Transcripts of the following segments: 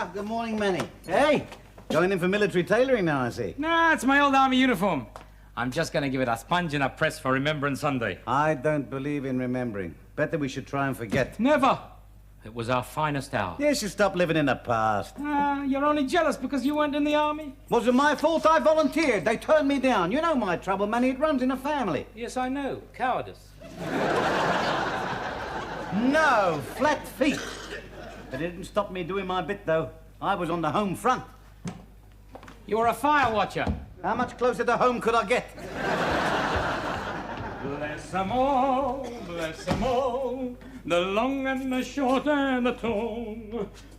Good morning, Manny. Hey, going in for military tailoring now, I see. Nah, it's my old army uniform. I'm just going to give it a sponge and a press for Remembrance Sunday. I don't believe in remembering. Better we should try and forget. Never. It was our finest hour. Yes, you stop living in the past. You're only jealous because you weren't in the army. Wasn't my fault. I volunteered. They turned me down. You know my trouble, Manny. It runs in a family. Yes, I know. Cowardice. No, flat feet. But it didn't stop me doing my bit, though. I was on the home front. You were a fire watcher. How much closer to home could I get? Bless them all, the long and the short and the tall.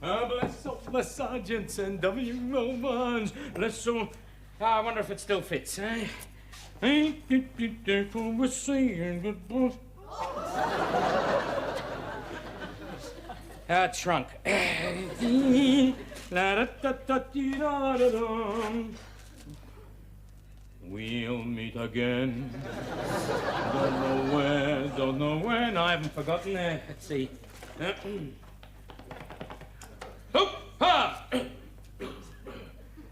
Bless all the sergeants and W.O.1s. Bless all... I wonder if it still fits, eh? We're saying goodbye. Trunk. We'll meet again. Don't know when. I haven't forgotten. Let's see. Hoop! Ha!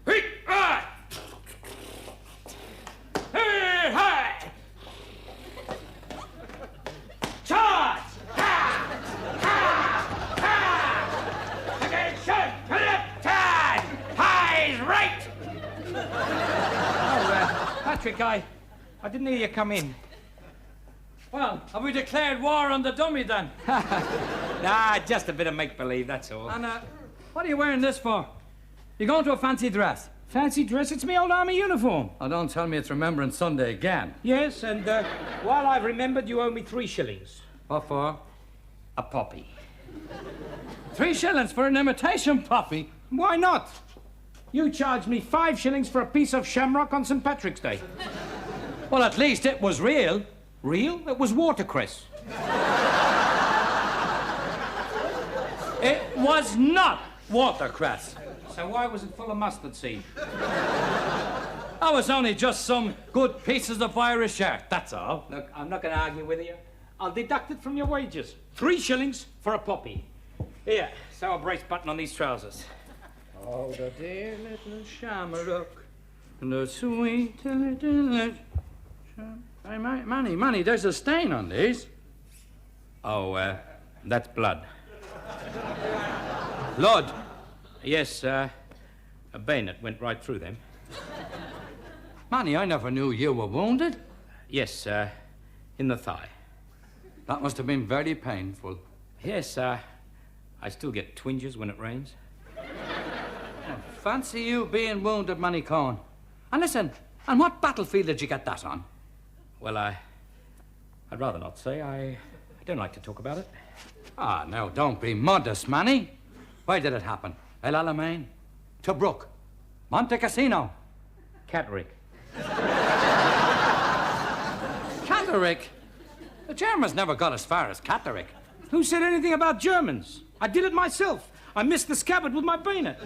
Hey! Ah! Hey! Hi! Charge! Ha! Ha! Ha! Attention! To the charge! High's right! Patrick, I didn't hear you come in. Well, have we declared war on the dummy, then? Nah, just a bit of make-believe, that's all. And, what are you wearing this for? You going to a fancy dress? Fancy dress? It's my old army uniform. Oh, don't tell me it's Remembrance Sunday again. Yes, and, while I've remembered, you owe me 3 shillings. What for? A poppy. 3 shillings for an imitation poppy? Why not? You charged me 5 shillings for a piece of shamrock on St. Patrick's Day. Well, at least it was real. Real? It was watercress. It was not watercress. So why was it full of mustard seed? That was only just some good pieces of Irish art, that's all. Look, I'm not going to argue with you. I'll deduct it from your wages. 3 shillings for a poppy. Here, sew a brace button on these trousers. Oh, the dear little shamrock, the sweet little... Hey, Manny, there's a stain on these. Oh, that's blood. Blood? Yes, a bayonet went right through them. Manny, I never knew you were wounded. Yes, in the thigh. That must have been very painful. Yes, I still get twinges when it rains. Fancy you being wounded, Manny Cohen. And listen, on what battlefield did you get that on? Well, I'd rather not say. I don't like to talk about it. Ah, now, don't be modest, Manny. Where did it happen? El Alamein? Tobruk? Monte Cassino? Catterick. Catterick? The Germans never got as far as Catterick. Who said anything about Germans? I did it myself. I missed the scabbard with my bayonet.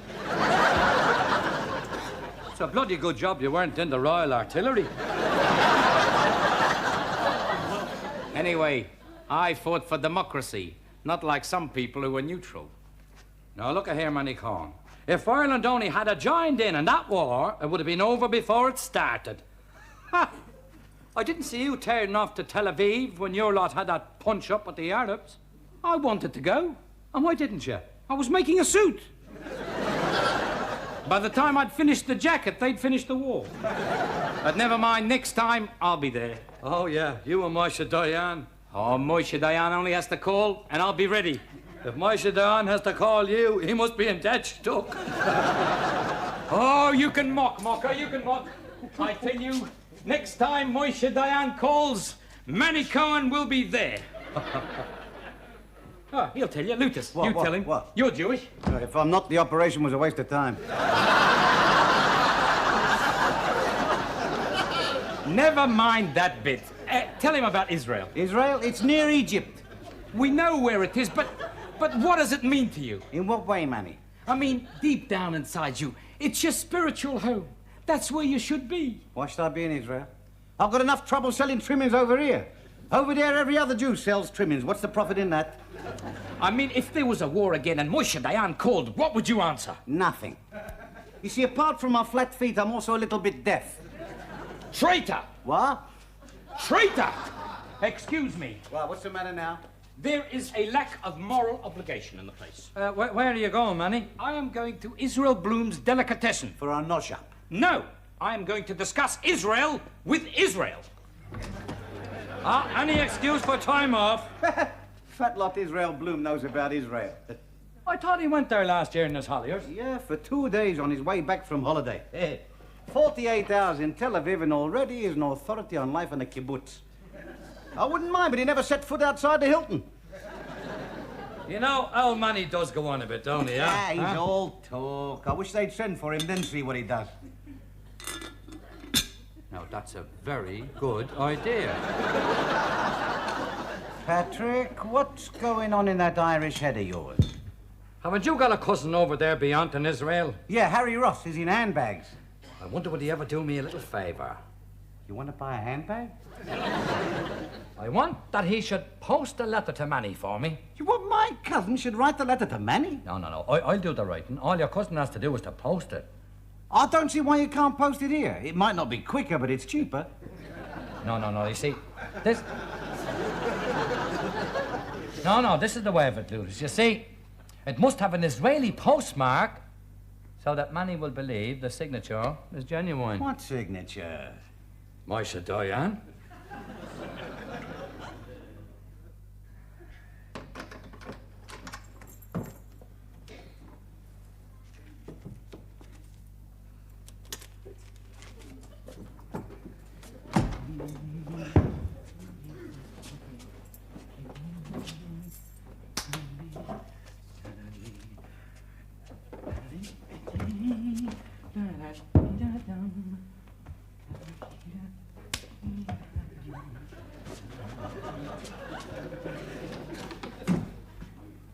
It's a bloody good job you weren't in the Royal Artillery. Anyway, I fought for democracy, not like some people who were neutral. Now, look here, Manny Cohen. If Ireland only had joined in that war, it would have been over before it started. Ha! I didn't see you tearing off to Tel Aviv when your lot had that punch-up with the Arabs. I wanted to go. And why didn't you? I was making a suit. By the time I'd finished the jacket, they'd finished the war. But never mind, next time, I'll be there. Oh, yeah, you and Moshe Dayan. Oh, Moshe Dayan only has to call, and I'll be ready. If Moshe Dayan has to call you, he must be in dead stuck. Oh, you can mock, mocker, you can mock. I tell you, next time Moshe Dayan calls, Manny Cohen will be there. Oh, he'll tell you. Lutus, tell him. What? You're Jewish. If I'm not, the operation was a waste of time. Never mind that bit. Tell him about Israel. Israel? It's near Egypt. We know where it is, but what does it mean to you? In what way, Manny? I mean, deep down inside you, it's your spiritual home. That's where you should be. Why should I be in Israel? I've got enough trouble selling trimmings over here. Over there, every other Jew sells trimmings. What's the profit in that? I mean, if there was a war again and Moshe Dayan called, what would you answer? Nothing. You see, apart from my flat feet, I'm also a little bit deaf. Traitor! What? Traitor! Excuse me. Well, what's the matter now? There is a lack of moral obligation in the place. Where are you going, Manny? I am going to Israel Bloom's delicatessen. For our noshap. No, I am going to discuss Israel with Israel. Any excuse for time off? Fat lot Israel Bloom knows about Israel. I thought he went there last year in his holidays. Yeah, for 2 days on his way back from holiday. 48 hours in Tel Aviv and already is an authority on life in a kibbutz. I wouldn't mind, but he never set foot outside the Hilton. You know, old Manny does go on a bit, don't he? Yeah, he's all talk. I wish they'd send for him, then see what he does. Now, that's a very good idea. Patrick, what's going on in that Irish head of yours? Haven't you got a cousin over there beyond in Israel? Yeah, Harry Ross is in handbags. I wonder would he ever do me a little favour? You want to buy a handbag? I want that he should post a letter to Manny for me. You want my cousin should write the letter to Manny? No. I'll do the writing. All your cousin has to do is to post it. I don't see why you can't post it here. It might not be quicker, but it's cheaper. No. You see, this... No. This is the way of it, Louis. You see, it must have an Israeli postmark so that Manny will believe the signature is genuine. What signature? Moshe Dayan.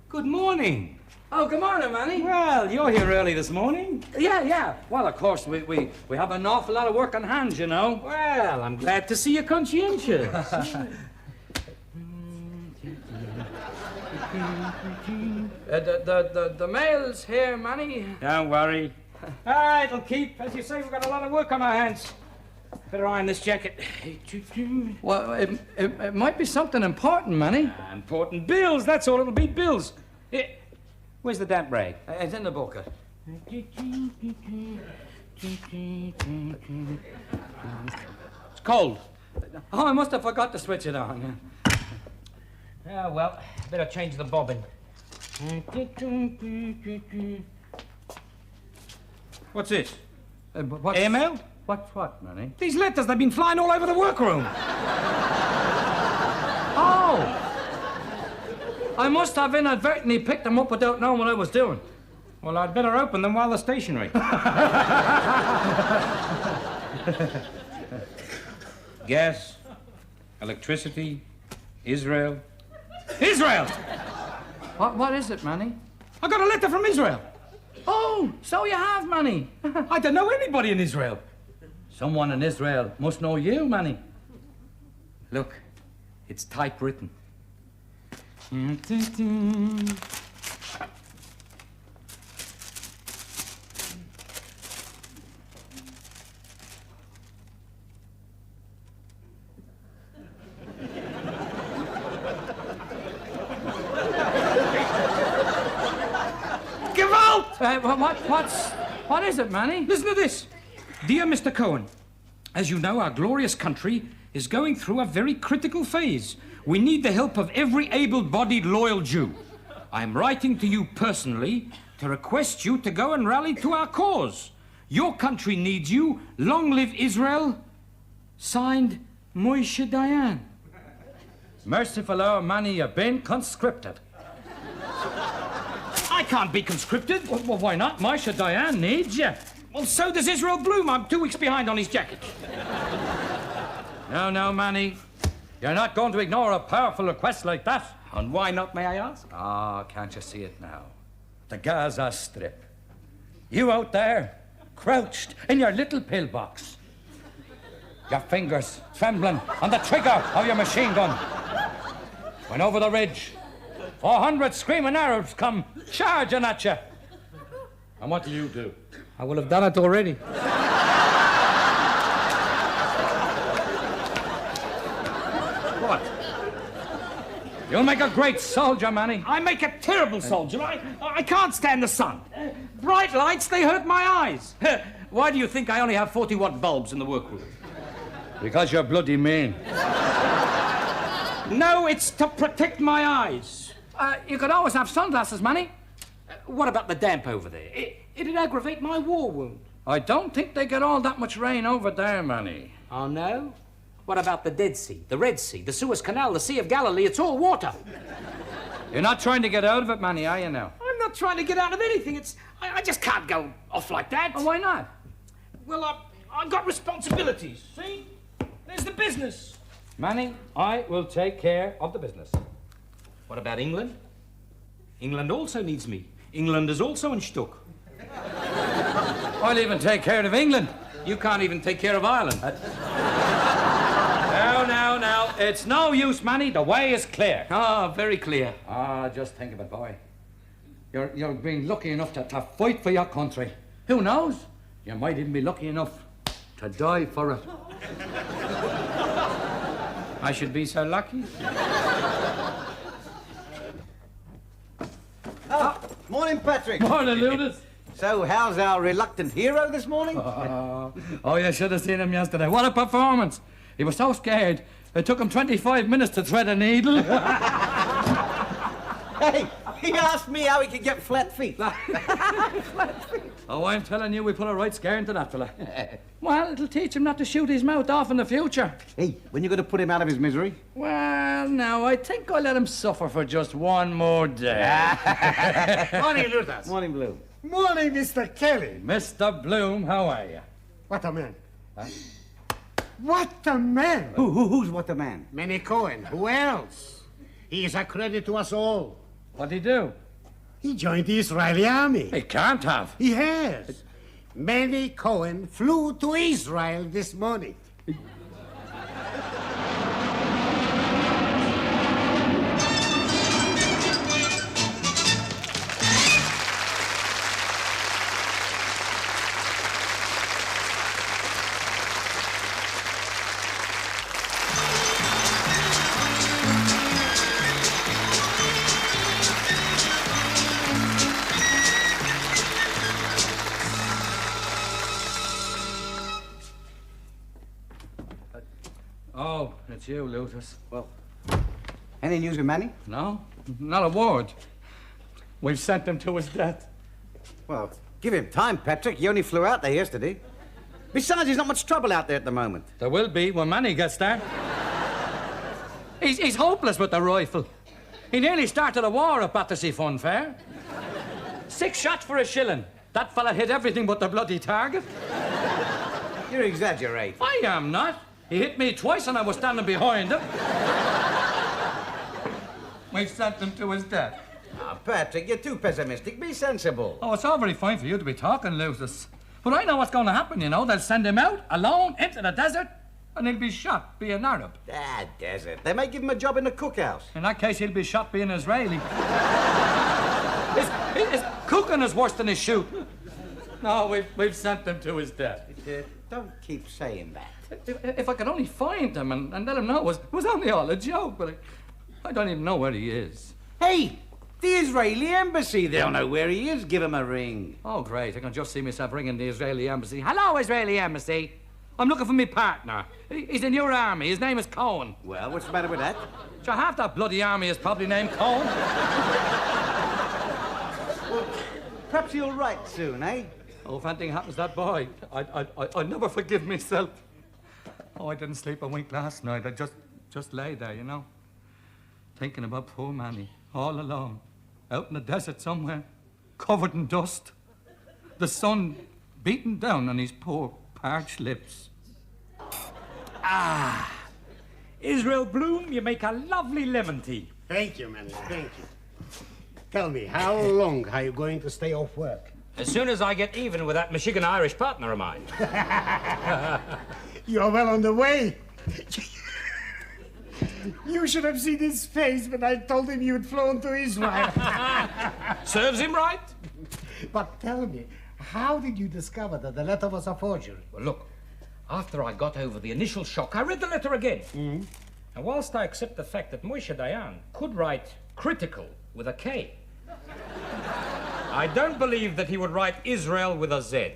Good morning. Oh, good morning, Manny. Well, you're here early this morning. Yeah. Well, of course, we have an awful lot of work on hands, you know. Well, I'm glad to see you're conscientious. The mail's here, Manny. Don't worry. It'll keep. As you say, we've got a lot of work on our hands. Better iron this jacket. Well, it might be something important, Manny. Important bills, that's all. It'll be bills. Where's the damp rag? It's in the bucket. It's cold. Oh, I must have forgot to switch it on. Oh, well, better change the bobbin. What's this? Airmail? What's what, Manny? These letters, they've been flying all over the workroom. Oh! I must have inadvertently picked them up without knowing what I was doing. Well, I'd better open them while they're stationary. Gas, electricity, Israel. Israel! What is it, Manny? I got a letter from Israel. Oh, so you have, Manny. I don't know anybody in Israel. Someone in Israel must know you, Manny. Look, it's typewritten. What is it, Manny? Listen to this. Dear Mr. Cohen, as you know, our glorious country is going through a very critical phase. We need the help of every able-bodied, loyal Jew. I am writing to you personally to request you to go and rally to our cause. Your country needs you. Long live Israel. Signed, Moshe Dayan. Merciful our Manny, you've been conscripted. I can't be conscripted. Well, why not? Moshe Dayan needs you. Well, so does Israel Bloom. I'm 2 weeks behind on his jacket. No, Manny. You're not going to ignore a powerful request like that. And why not, may I ask? Ah, can't you see it now? The Gaza Strip. You out there, crouched in your little pillbox. your fingers trembling on the trigger of your machine gun. When over the ridge, 400 screaming Arabs come charging at you. And what do? I will have done it already. What? You'll make a great soldier, Manny. I make a terrible soldier. I can't stand the sun. Bright lights, they hurt my eyes. Why do you think I only have 40-watt bulbs in the workroom? Because you're bloody mean. No, it's to protect my eyes. You could always have sunglasses, Manny. What about the damp over there? It'd aggravate my war wound. I don't think they get all that much rain over there, Manny. Oh, no? What about the Dead Sea, the Red Sea, the Suez Canal, the Sea of Galilee? It's all water. You're not trying to get out of it, Manny, are you now? I'm not trying to get out of anything. I just can't go off like that. Oh, why not? Well, I've got responsibilities, see? There's the business. Manny, I will take care of the business. What about England? England also needs me. England is also in Stuck. I'll even take care of England. You can't even take care of Ireland. Now. It's no use, Manny. The way is clear. Ah, very clear. Just think of it, boy. You're being lucky enough to fight for your country. Who knows? You might even be lucky enough to die for it. I should be so lucky. Morning, Patrick. Morning, Ludus. So, how's our reluctant hero this morning? Oh, you should have seen him yesterday. What a performance. He was so scared, it took him 25 minutes to thread a needle. Hey, he asked me how he could get flat feet. Oh, I'm telling you, we put a right scare into that fella. Well, it'll teach him not to shoot his mouth off in the future. Hey, when you going to put him out of his misery? Well, now, I think I'll let him suffer for just one more day. Morning, Lucas. Morning, Blue. Morning, Mr. Kelly. Mr. Bloom, how are you? What a man. Huh? What a man. Who's what the man? Manny Cohen. Who else? He is a credit to us all. What'd he do? He joined the Israeli army. He can't have. He has. Manny Cohen flew to Israel this morning. Oh, it's you, Lutus. Well, any news with Manny? No, not a word. We've sent him to his death. Well, give him time, Patrick. He only flew out there yesterday. Besides, there's not much trouble out there at the moment. There will be when Manny gets there. He's hopeless with the rifle. He nearly started a war at Battersea Fun Fair. 6 shots for a shilling. That fella hit everything but the bloody target. You're exaggerating. I am not. He hit me twice and I was standing behind him. We've sent him to his death. Patrick, you're too pessimistic. Be sensible. Oh, it's all very fine for you to be talking, Lucius. But I know what's going to happen, you know. They'll send him out, alone, into the desert, and he'll be shot being Arab. Ah, desert. They may give him a job in the cookhouse. In that case, he'll be shot being Israeli. his cooking is worse than his shooting. No, we've sent him to his death. Don't keep saying that. If I could only find him and let him know it was only all a joke, but I don't even know where he is. Hey, the Israeli embassy. They'll know where he is. Give him a ring. Oh, great. I can just see myself ringing the Israeli embassy. Hello, Israeli embassy. I'm looking for my partner. He's in your army. His name is Cohen. Well, what's the matter with that? So half that bloody army is probably named Cohen. Well, perhaps he'll write soon, eh? Oh, if anything happens to that boy, I'd never forgive myself. Oh, I didn't sleep a wink last night. I just lay there, you know, thinking about poor Manny, all alone, out in the desert somewhere, covered in dust. The sun beating down on his poor parched lips. Ah, Israel Bloom, you make a lovely lemon tea. Thank you, Manny. Thank you. Tell me, how long are you going to stay off work? As soon as I get even with that Michigan-Irish partner of mine. You're well on the way. You should have seen his face when I told him you'd flown to Israel. Serves him right. But tell me, how did you discover that the letter was a forgery? Well, look, after I got over the initial shock, I read the letter again. And whilst I accept the fact that Moshe Dayan could write critical with a K, I don't believe that he would write Israel with a Z.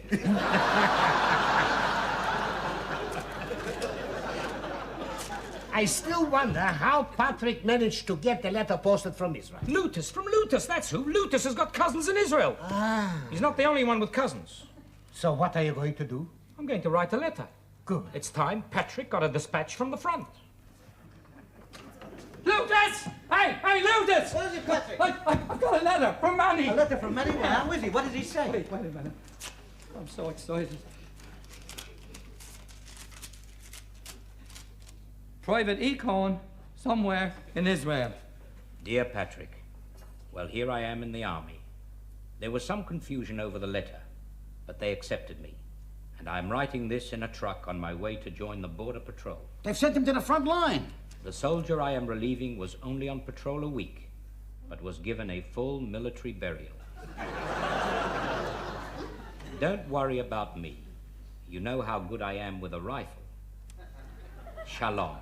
I still wonder how Patrick managed to get the letter posted from Israel. Lutus, from Lutus, that's who. Lutus has got cousins in Israel. He's not the only one with cousins. So what are you going to do? I'm going to write a letter. Good. It's time Patrick got a dispatch from the front. Lutus! Hey, Lutus! What is it, Patrick? I've got a letter from Manny. A letter from Manny? Well, how is he? What does he say? Wait a minute. I'm so excited. Private Econ, somewhere in Israel. Dear Patrick, well, here I am in the army. There was some confusion over the letter, but they accepted me. And I'm writing this in a truck on my way to join the border patrol. They've sent him to the front line. The soldier I am relieving was only on patrol a week, but was given a full military burial. Don't worry about me. You know how good I am with a rifle. Shalom.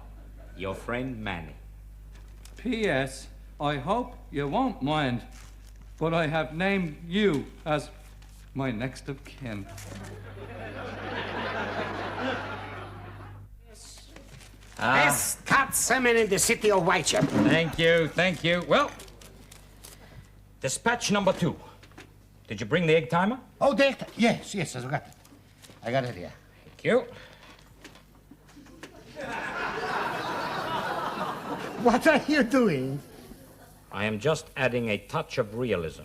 Your friend Manny. P.S. I hope you won't mind, but I have named you as my next of kin. Best cut salmon in the city of Whitechapel. Thank you. Well, dispatch number 2. Did you bring the egg timer? Oh, there. Yes, I got it. I got it here. Thank you. What are you doing? I am just adding a touch of realism.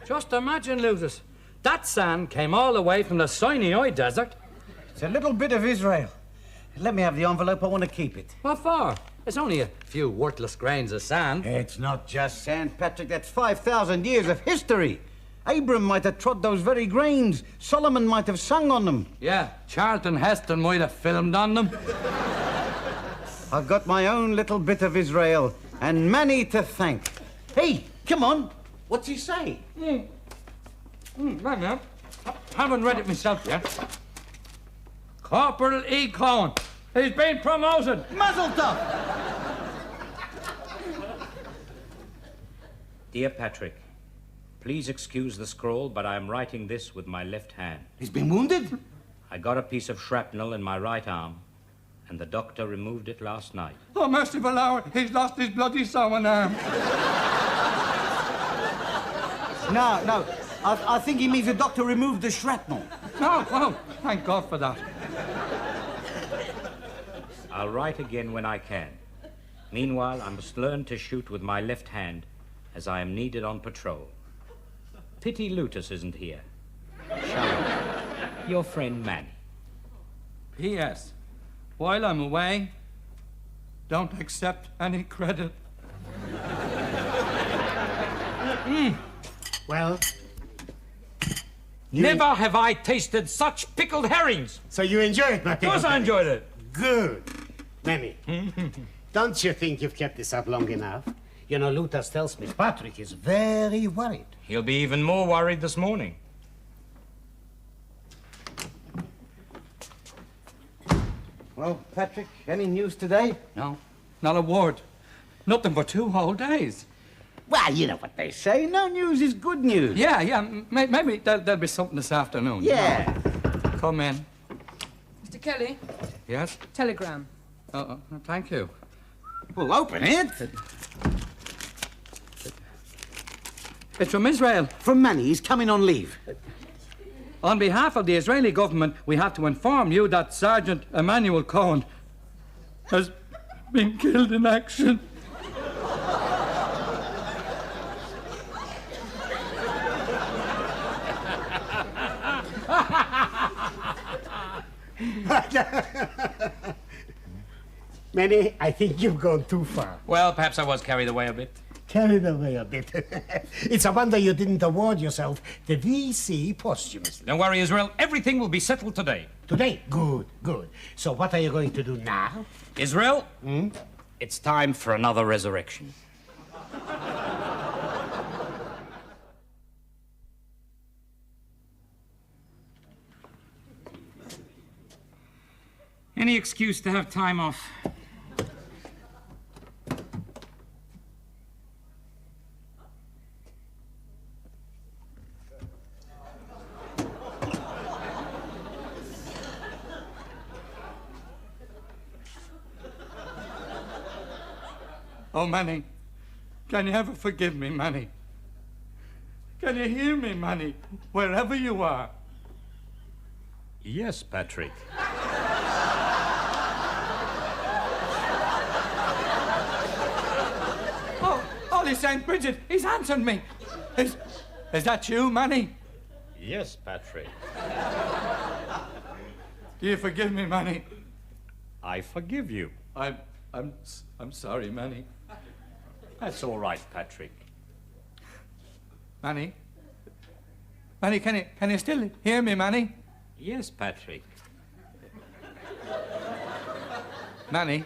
Just imagine, Lutus. That sand came all the way from the Sinai Desert. It's a little bit of Israel. Let me have the envelope. I want to keep it. What for? It's only a few worthless grains of sand. It's not just sand, Patrick. That's 5,000 years of history. Abram might have trod those very grains. Solomon might have sung on them. Yeah, Charlton Heston might have filmed on them. I've got my own little bit of Israel and Manny to thank. Hey, come on. What's he say? Wait a minute. Haven't read it myself yet. Corporal E. Cohen. He's been promoted. Mazel tov. Dear Patrick, please excuse the scrawl, but I am writing this with my left hand. He's been wounded? I got a piece of shrapnel in my right arm, and the doctor removed it last night. Oh, merciful hour. He's lost his bloody sewing arm. No. I think he means the doctor removed the shrapnel. No, oh, thank God for that. I'll write again when I can. Meanwhile, I must learn to shoot with my left hand, as I am needed on patrol. Pity Lutus isn't here. Shalom. Your friend Manny. P.S. While I'm away, don't accept any credit. Well, Never have I tasted such pickled herrings. so you enjoyed it, my Of course I enjoyed it. Good. Manny, don't you think you've kept this up long enough? You know, Lutas tells me Patrick is very worried. He'll be even more worried this morning. Well, Patrick, any news today? No, not a word. Nothing for 2 whole days. Well, you know what they say. No news is good news. Yeah, maybe there'll be something this afternoon. Yeah. Come in. Mr. Kelly, Yes? telegram. Thank you. Well, open it. It's from Israel. From Manny. He's coming on leave. On behalf of the Israeli government, we have to inform you that Sergeant Emmanuel Cohen has been killed in action. Manny, I think you've gone too far. Well, perhaps I was carried away a bit. carried away a bit. It's a wonder you didn't award yourself the VC posthumously. Don't worry, Israel. Everything will be settled today. Today? Good, good. So what are you going to do now? Israel, it's time for another resurrection. Any excuse to have time off. Oh, Manny, can you ever forgive me, Manny? Can you hear me, Manny, wherever you are? Yes, Patrick. Oh, Holy St. Bridget, he's answered me. Is that you, Manny? Yes, Patrick. Do you forgive me, Manny? I forgive you. I'm sorry, Manny. That's all right, Patrick. Manny? Manny, can you still hear me, Manny? Yes, Patrick. Manny,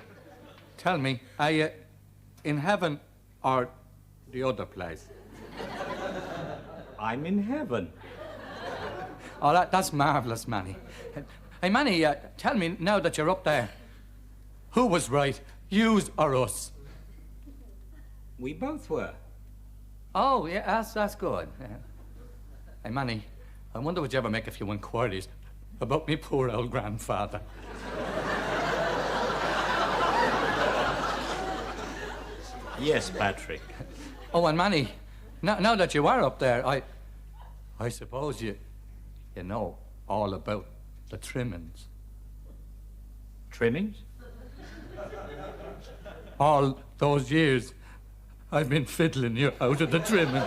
tell me, are you in heaven or the other place? I'm in heaven. Oh, that's marvellous, Manny. Hey, Manny, tell me, now that you're up there, who was right, yous or us? We both were. Oh, yeah, that's good. Yeah. Hey, Manny, I wonder would you ever make a few inquiries about me poor old grandfather? Yes, Patrick. Oh, and Manny, now that you are up there, I suppose you know all about the trimmings. Trimmings? All those years I've been fiddling you out of the trimmings.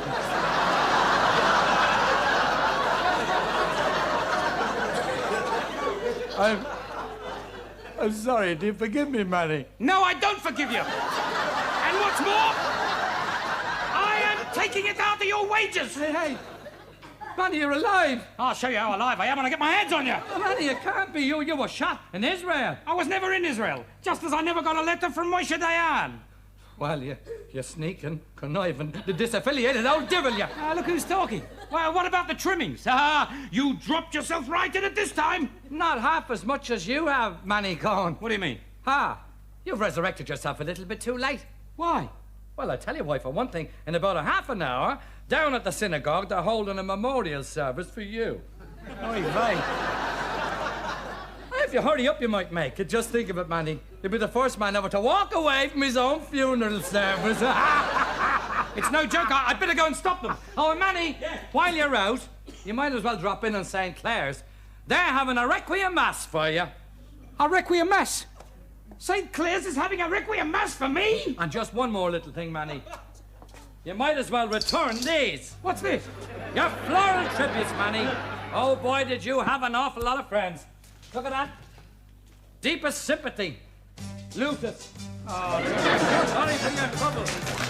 I'm sorry. Do you forgive me, Manny? No, I don't forgive you. And what's more, I am taking it out of your wages. Hey, Manny, you're alive. I'll show you how alive I am when I get my hands on you. Oh, Manny, it can't be you. You were shot in Israel. I was never in Israel, just as I never got a letter from Moshe Dayan. Well, you're sneaking, conniving, the disaffiliated old devil, you. Look who's talking. Well, what about the trimmings? You dropped yourself right in it this time. Not half as much as you have, Manny Cohen. What do you mean? You've resurrected yourself a little bit too late. Why? Well, I tell you why, for one thing, in about a half an hour, down at the synagogue, they're holding a memorial service for you. Oy vey. If you hurry up, you might make it. Just think of it, Manny. You'll be the first man ever to walk away from his own funeral service. It's no joke. I'd better go and stop them. Oh, and Manny, while you're out, you might as well drop in on St. Clair's. They're having a requiem mass for you. A requiem mass? St. Clair's is having a requiem mass for me? And just one more little thing, Manny. You might as well return these. What's this? Your floral tributes, Manny. Oh, boy, did you have an awful lot of friends. Look at that. Deepest sympathy. Lutus. Oh, sorry for your trouble.